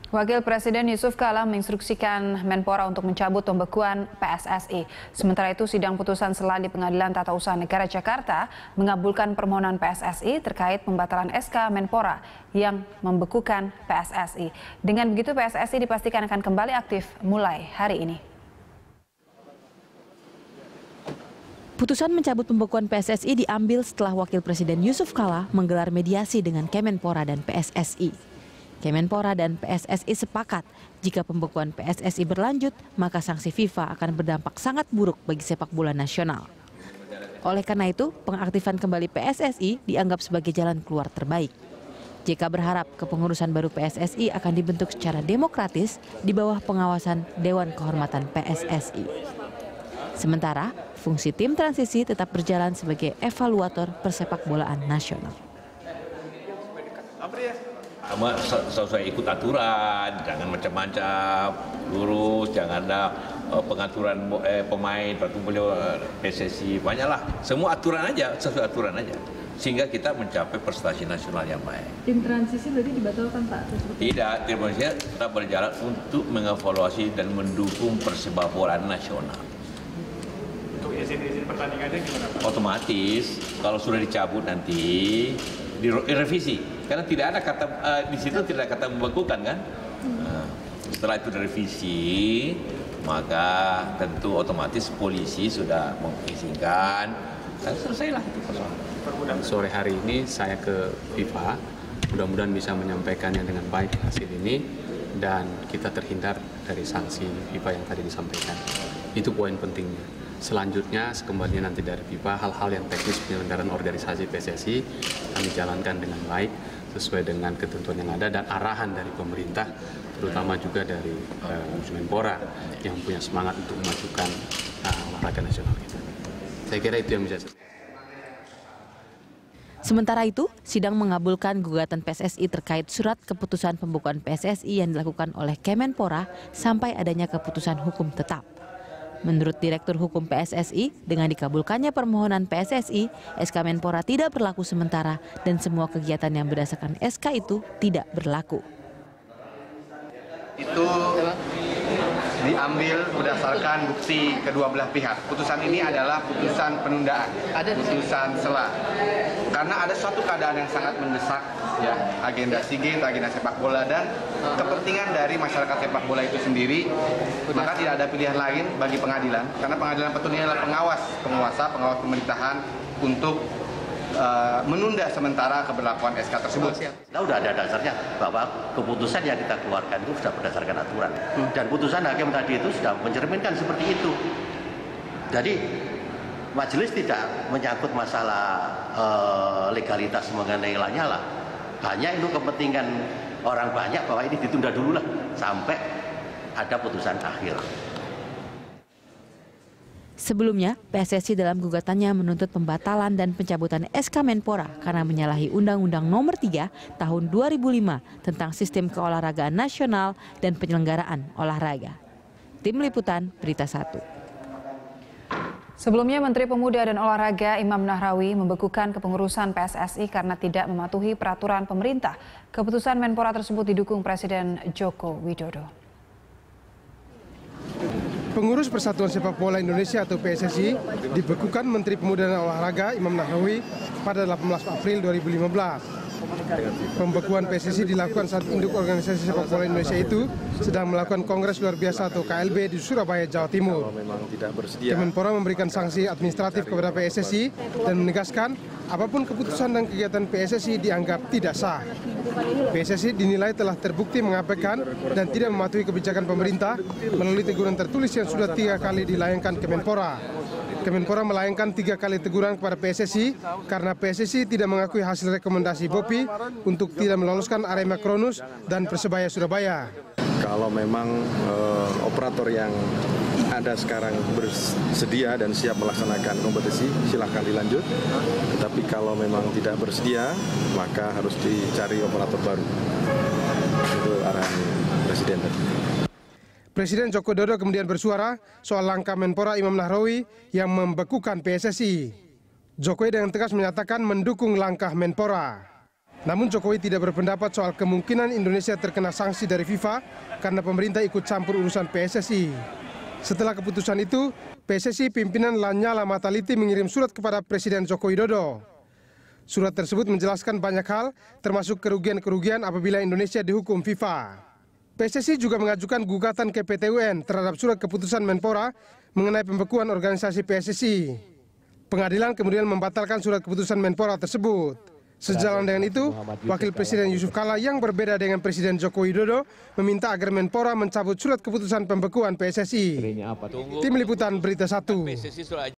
Wakil Presiden Yusuf Kala menginstruksikan Menpora untuk mencabut pembekuan PSSI. Sementara itu, sidang putusan sela di Pengadilan Tata Usaha Negara Jakarta mengabulkan permohonan PSSI terkait pembatalan SK Menpora yang membekukan PSSI. Dengan begitu, PSSI dipastikan akan kembali aktif mulai hari ini. Putusan mencabut pembekuan PSSI diambil setelah Wakil Presiden Yusuf Kala menggelar mediasi dengan Kemenpora dan PSSI. Kemenpora dan PSSI sepakat jika pembekuan PSSI berlanjut, maka sanksi FIFA akan berdampak sangat buruk bagi sepak bola nasional. Oleh karena itu, pengaktifan kembali PSSI dianggap sebagai jalan keluar terbaik. JK berharap kepengurusan baru PSSI akan dibentuk secara demokratis di bawah pengawasan Dewan Kehormatan PSSI. Sementara, fungsi tim transisi tetap berjalan sebagai evaluator persepakbolaan nasional. Sesuai ikut aturan, jangan macam-macam, lurus, jangan ada pengaturan pemain, PSSI, banyaklah. Semua aturan aja, sesuai aturan aja. Sehingga kita mencapai prestasi nasional yang baik. Tim transisi berarti dibatalkan, Pak? Tidak, tim transisi tetap berjalan untuk mengevaluasi dan mendukung persepakbolaan nasional. Untuk izin pertandingannya gimana, Pak? Otomatis, kalau sudah dicabut nanti, direvisi. Karena tidak ada kata di situ tidak ada kata membekukan kan. Nah, setelah itu direvisi, maka tentu otomatis polisi sudah mengizinkan dan selesailah itu persoalan. Sore hari ini saya ke FIFA, mudah-mudahan bisa menyampaikannya dengan baik hasil ini dan kita terhindar dari sanksi FIFA yang tadi disampaikan. Itu poin pentingnya. Selanjutnya, sekembalinya nanti dari FIFA, hal-hal yang teknis penyelenggaraan organisasi PSSI kami jalankan dengan baik sesuai dengan ketentuan yang ada dan arahan dari pemerintah, terutama juga dari Menpora yang punya semangat untuk memajukan olahraga nasional kita. Saya kira itu yang bisa saya. Sementara itu, sidang mengabulkan gugatan PSSI terkait surat keputusan pembekuan PSSI yang dilakukan oleh Kemenpora sampai adanya keputusan hukum tetap. Menurut Direktur Hukum PSSI, dengan dikabulkannya permohonan PSSI, SK Menpora tidak berlaku sementara dan semua kegiatan yang berdasarkan SK itu tidak berlaku. Itu diambil berdasarkan bukti kedua belah pihak. Putusan ini adalah putusan penundaan, putusan sela. Karena ada suatu keadaan yang sangat mendesak, ya, agenda SEA Games, agenda sepak bola dan kepentingan dari masyarakat sepak bola itu sendiri, maka tidak ada pilihan lain bagi pengadilan. Karena pengadilan petun ini adalah pengawas pemerintahan untuk menunda sementara keberlakuan SK tersebut. Kita sudah ada dasarnya bahwa keputusan yang kita keluarkan itu sudah berdasarkan aturan. Dan putusan hakim tadi itu sudah mencerminkan seperti itu. Jadi majelis tidak menyangkut masalah legalitas mengenai Lanyala. Hanya itu kepentingan orang banyak bahwa ini ditunda dulu lah sampai ada putusan akhir. Sebelumnya, PSSI dalam gugatannya menuntut pembatalan dan pencabutan SK Menpora karena menyalahi Undang-Undang Nomor 3 Tahun 2005 tentang Sistem Keolahragaan Nasional dan Penyelenggaraan Olahraga. Tim Liputan, Berita 1. Sebelumnya, Menteri Pemuda dan Olahraga Imam Nahrawi membekukan kepengurusan PSSI karena tidak mematuhi peraturan pemerintah. Keputusan Menpora tersebut didukung Presiden Joko Widodo. Pengurus Persatuan Sepak Bola Indonesia atau PSSI dibekukan Menteri Pemuda dan Olahraga Imam Nahrawi pada 18 April 2015. Pembekuan PSSI dilakukan saat induk organisasi sepak bola Indonesia itu sedang melakukan Kongres Luar Biasa atau KLB di Surabaya, Jawa Timur. Kemenpora memberikan sanksi administratif kepada PSSI dan menegaskan apapun keputusan dan kegiatan PSSI dianggap tidak sah. PSSI dinilai telah terbukti mengabaikan dan tidak mematuhi kebijakan pemerintah melalui teguran tertulis yang sudah 3 kali dilayangkan Kemenpora. Kemenpora melayangkan 3 kali teguran kepada PSSI karena PSSI tidak mengakui hasil rekomendasi BOPI untuk tidak meloloskan Arema Kronus dan Persebaya Surabaya. Kalau memang operator yang ada sekarang bersedia dan siap melaksanakan kompetisi, silahkan dilanjut. Tetapi kalau memang tidak bersedia, maka harus dicari operator baru. Itu arahan Presiden. Presiden Joko Widodo kemudian bersuara soal langkah Menpora Imam Nahrawi yang membekukan PSSI. Jokowi dengan tegas menyatakan mendukung langkah Menpora. Namun Jokowi tidak berpendapat soal kemungkinan Indonesia terkena sanksi dari FIFA karena pemerintah ikut campur urusan PSSI. Setelah keputusan itu, PSSI pimpinan Lanyala Mataliti mengirim surat kepada Presiden Joko Widodo. Surat tersebut menjelaskan banyak hal, termasuk kerugian-kerugian apabila Indonesia dihukum FIFA. PSSI juga mengajukan gugatan ke PT UN terhadap surat keputusan Menpora mengenai pembekuan organisasi PSSI. Pengadilan kemudian membatalkan surat keputusan Menpora tersebut. Sejalan dengan itu, Wakil Presiden Yusuf Kala yang berbeda dengan Presiden Joko Widodo meminta agar Menpora mencabut surat keputusan pembekuan PSSI. Tim Liputan Berita 1.